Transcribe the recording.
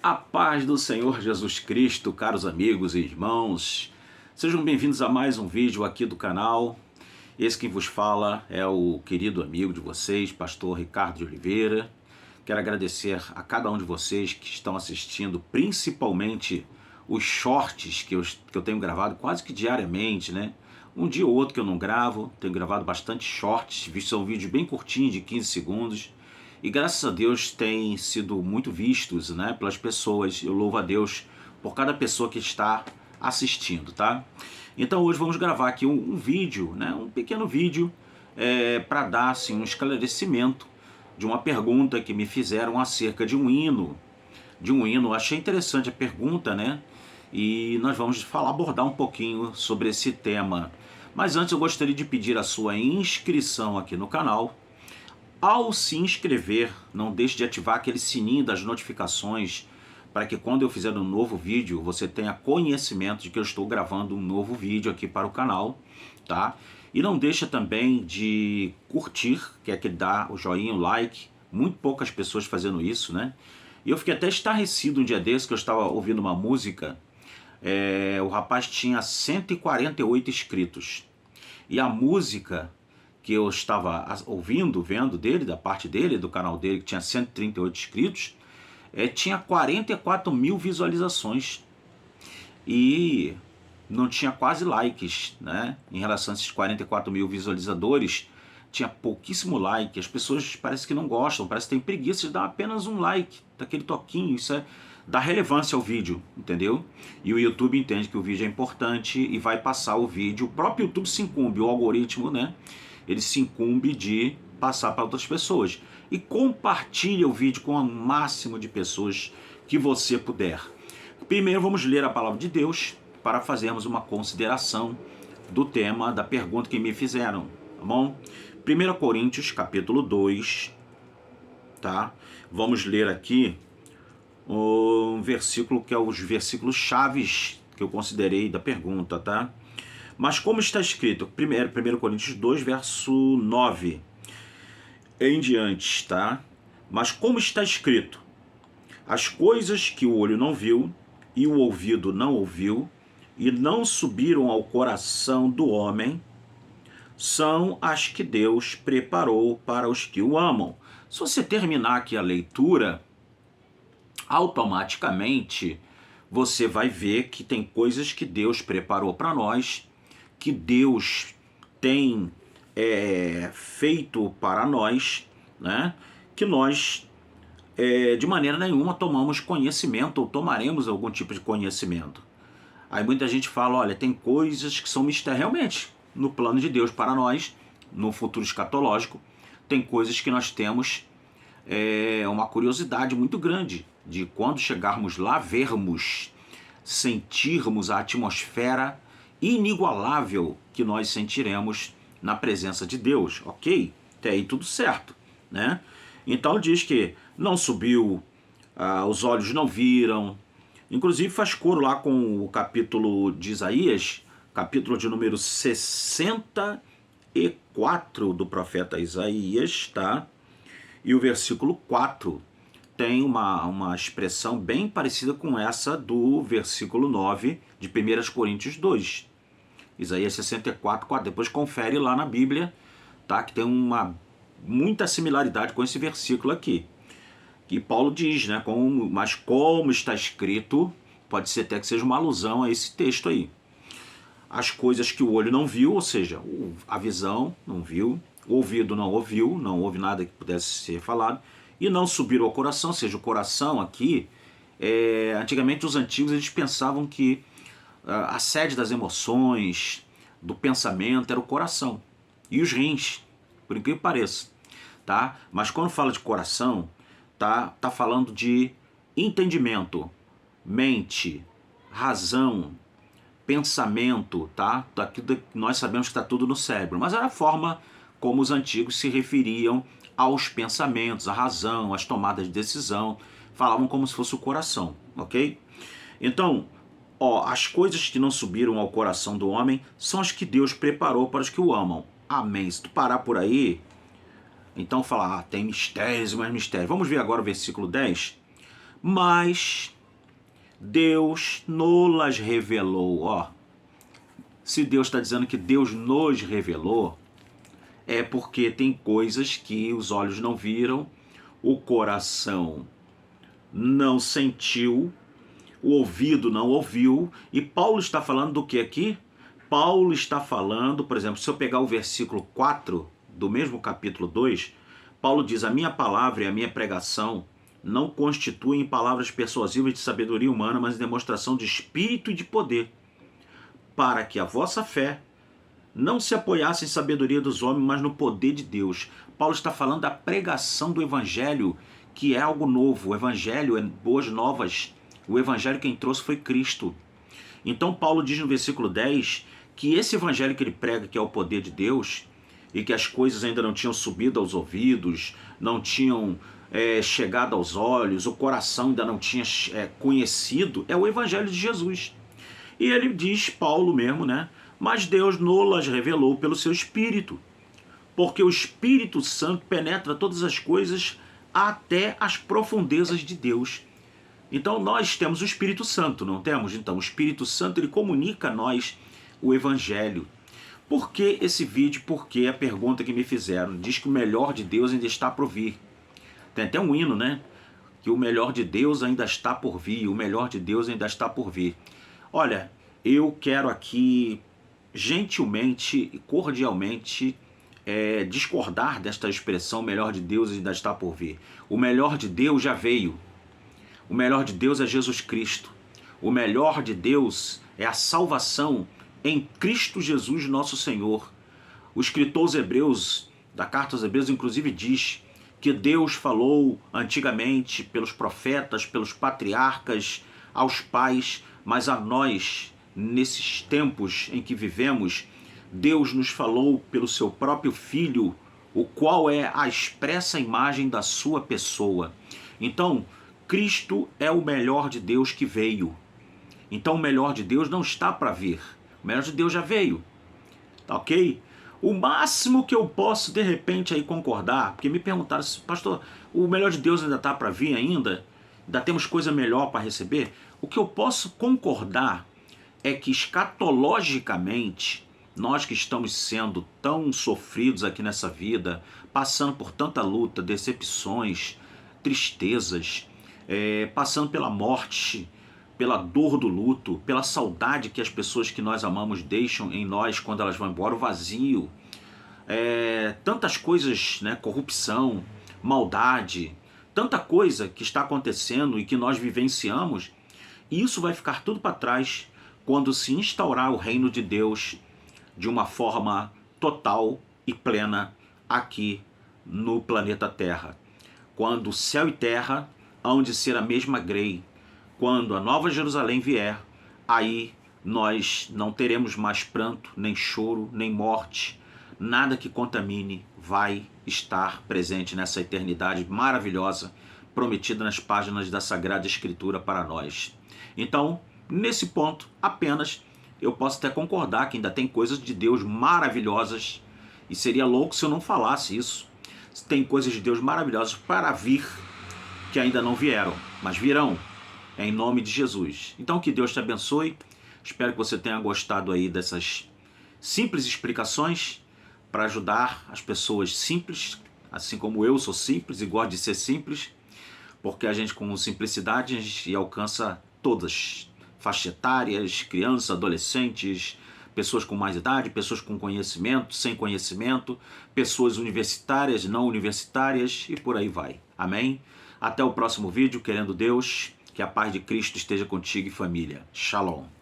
A paz do Senhor Jesus Cristo, caros amigos e irmãos, sejam bem-vindos a mais um vídeo aqui do canal. Esse que vos fala é o querido amigo de vocês, pastor Ricardo de Oliveira. Quero agradecer a cada um de vocês que estão assistindo, principalmente os shorts que eu tenho gravado quase que diariamente, né? Um dia ou outro que eu não gravo, tenho gravado bastante shorts, são vídeos bem curtinhos, de 15 segundos. E graças a Deus têm sido muito vistos, né, pelas pessoas. Eu louvo a Deus por cada pessoa que está assistindo, tá? Então hoje vamos gravar aqui um vídeo, né, um pequeno vídeo para dar assim, um esclarecimento de uma pergunta que me fizeram acerca de um hino. Achei interessante a pergunta, né? E nós vamos abordar um pouquinho sobre esse tema. Mas antes eu gostaria de pedir a sua inscrição aqui no canal. Ao se inscrever, não deixe de ativar aquele sininho das notificações para que quando eu fizer um novo vídeo, você tenha conhecimento de que eu estou gravando um novo vídeo aqui para o canal, tá? E não deixa também de curtir, que é que dá o joinha, o like, muito poucas pessoas fazendo isso, né? E eu fiquei até estarrecido um dia desse que eu estava ouvindo uma música, o rapaz tinha 148 inscritos, e a música que eu estava ouvindo, vendo dele, da parte dele, do canal dele, que tinha 138 inscritos, tinha 44 mil visualizações e não tinha quase likes, né? Em relação a esses 44 mil visualizadores, tinha pouquíssimo like. As pessoas parece que não gostam, parece que tem preguiça de dar apenas um like, daquele toquinho. Isso dá relevância ao vídeo, entendeu? E o YouTube entende que o vídeo é importante e vai passar o vídeo. O próprio YouTube se incumbe, o algoritmo, né? Ele se incumbe de passar para outras pessoas. E compartilhe o vídeo com o máximo de pessoas que você puder. Primeiro vamos ler a palavra de Deus para fazermos uma consideração do tema da pergunta que me fizeram, tá bom? 1 Coríntios capítulo 2, tá? Vamos ler aqui um versículo que é os versículos chaves que eu considerei da pergunta, tá? Mas como está escrito, 1 Coríntios 2, verso 9 em diante, tá? Mas como está escrito, as coisas que o olho não viu e o ouvido não ouviu e não subiram ao coração do homem, são as que Deus preparou para os que o amam. Se você terminar aqui a leitura, automaticamente você vai ver que tem coisas que Deus preparou para nós, que Deus tem feito para nós, né? Que nós de maneira nenhuma tomamos conhecimento ou tomaremos algum tipo de conhecimento. Aí muita gente fala, olha, tem coisas que são mistérios. Realmente, no plano de Deus para nós, no futuro escatológico, tem coisas que nós temos uma curiosidade muito grande de quando chegarmos lá, vermos, sentirmos a atmosfera inigualável que nós sentiremos na presença de Deus, ok? Até aí tudo certo, né? Então diz que não subiu, os olhos não viram, inclusive faz coro lá com o capítulo de Isaías, capítulo de número 64 do profeta Isaías, tá? E o versículo 4 tem uma expressão bem parecida com essa do versículo 9 de 1 Coríntios 2. Isaías 64, 4. Depois confere lá na Bíblia, tá? Que tem muita similaridade com esse versículo aqui. Que Paulo diz, né? Mas como está escrito, pode ser até que seja uma alusão a esse texto aí. As coisas que o olho não viu, ou seja, a visão não viu, o ouvido não ouviu, não houve nada que pudesse ser falado, e não subiram ao coração, ou seja, o coração aqui, antigamente os antigos eles pensavam que a sede das emoções, do pensamento era o coração e os rins, por incrível que pareça, tá? Mas quando fala de coração, tá falando de entendimento, mente, razão, pensamento, tá? Daquilo que nós sabemos que está tudo no cérebro, mas era a forma como os antigos se referiam aos pensamentos, à razão, às tomadas de decisão, falavam como se fosse o coração, ok? Então, as coisas que não subiram ao coração do homem são as que Deus preparou para os que o amam. Amém. Se tu parar por aí, então fala, tem mistérios e mais mistérios. Vamos ver agora o versículo 10. Mas Deus nos revelou. Ó, se Deus está dizendo que Deus nos revelou, é porque tem coisas que os olhos não viram, o coração não sentiu, o ouvido não ouviu. E Paulo está falando do que aqui? Paulo está falando, por exemplo, se eu pegar o versículo 4 do mesmo capítulo 2, Paulo diz: a minha palavra e a minha pregação não constituem palavras persuasivas de sabedoria humana, mas demonstração de espírito e de poder, para que a vossa fé não se apoiasse em sabedoria dos homens, mas no poder de Deus. Paulo está falando da pregação do evangelho, que é algo novo. O evangelho é boas novas. O evangelho quem trouxe foi Cristo. Então Paulo diz no versículo 10 que esse evangelho que ele prega, que é o poder de Deus, e que as coisas ainda não tinham subido aos ouvidos, não tinham chegado aos olhos, o coração ainda não tinha conhecido, é o evangelho de Jesus. E ele diz, Paulo mesmo, né? Mas Deus nos revelou pelo seu Espírito, porque o Espírito Santo penetra todas as coisas até as profundezas de Deus. Então nós temos o Espírito Santo, não temos? Então o Espírito Santo ele comunica a nós o Evangelho. Por que esse vídeo? Porque a pergunta que me fizeram diz que o melhor de Deus ainda está por vir. Tem até um hino, né? Que o melhor de Deus ainda está por vir, o melhor de Deus ainda está por vir. Olha, eu quero aqui gentilmente e cordialmente discordar desta expressão, o melhor de Deus ainda está por vir. O melhor de Deus já veio. O melhor de Deus é Jesus Cristo. O melhor de Deus é a salvação em Cristo Jesus nosso Senhor. O escritor aos Hebreus, da carta aos Hebreus, inclusive diz que Deus falou antigamente pelos profetas, pelos patriarcas, aos pais, mas a nós, nesses tempos em que vivemos, Deus nos falou pelo seu próprio Filho, o qual é a expressa imagem da sua pessoa. Então, Cristo é o melhor de Deus que veio. Então o melhor de Deus não está para vir. O melhor de Deus já veio. Tá ok? O máximo que eu posso, de repente, aí concordar, porque me perguntaram, pastor, o melhor de Deus ainda está para vir ainda? Ainda temos coisa melhor para receber? O que eu posso concordar é que escatologicamente, nós que estamos sendo tão sofridos aqui nessa vida, passando por tanta luta, decepções, tristezas, passando pela morte, pela dor do luto, pela saudade que as pessoas que nós amamos deixam em nós quando elas vão embora, o vazio, tantas coisas, né, corrupção, maldade, tanta coisa que está acontecendo e que nós vivenciamos, e isso vai ficar tudo para trás quando se instaurar o reino de Deus de uma forma total e plena aqui no planeta Terra. Quando céu e terra hão de ser a mesma grei, quando a Nova Jerusalém vier, aí nós não teremos mais pranto, nem choro, nem morte, nada que contamine vai estar presente nessa eternidade maravilhosa prometida nas páginas da Sagrada Escritura para nós. Então, nesse ponto, apenas eu posso até concordar que ainda tem coisas de Deus maravilhosas, e seria louco se eu não falasse isso. Tem coisas de Deus maravilhosas para vir que ainda não vieram, mas virão em nome de Jesus. Então que Deus te abençoe. Espero que você tenha gostado aí dessas simples explicações para ajudar as pessoas simples, assim como eu sou simples e gosto de ser simples, porque a gente com simplicidade a gente alcança todas, faixas etárias, crianças, adolescentes, pessoas com mais idade, pessoas com conhecimento, sem conhecimento, pessoas universitárias, não universitárias e por aí vai. Amém? Até o próximo vídeo, querendo Deus, que a paz de Cristo esteja contigo e família. Shalom.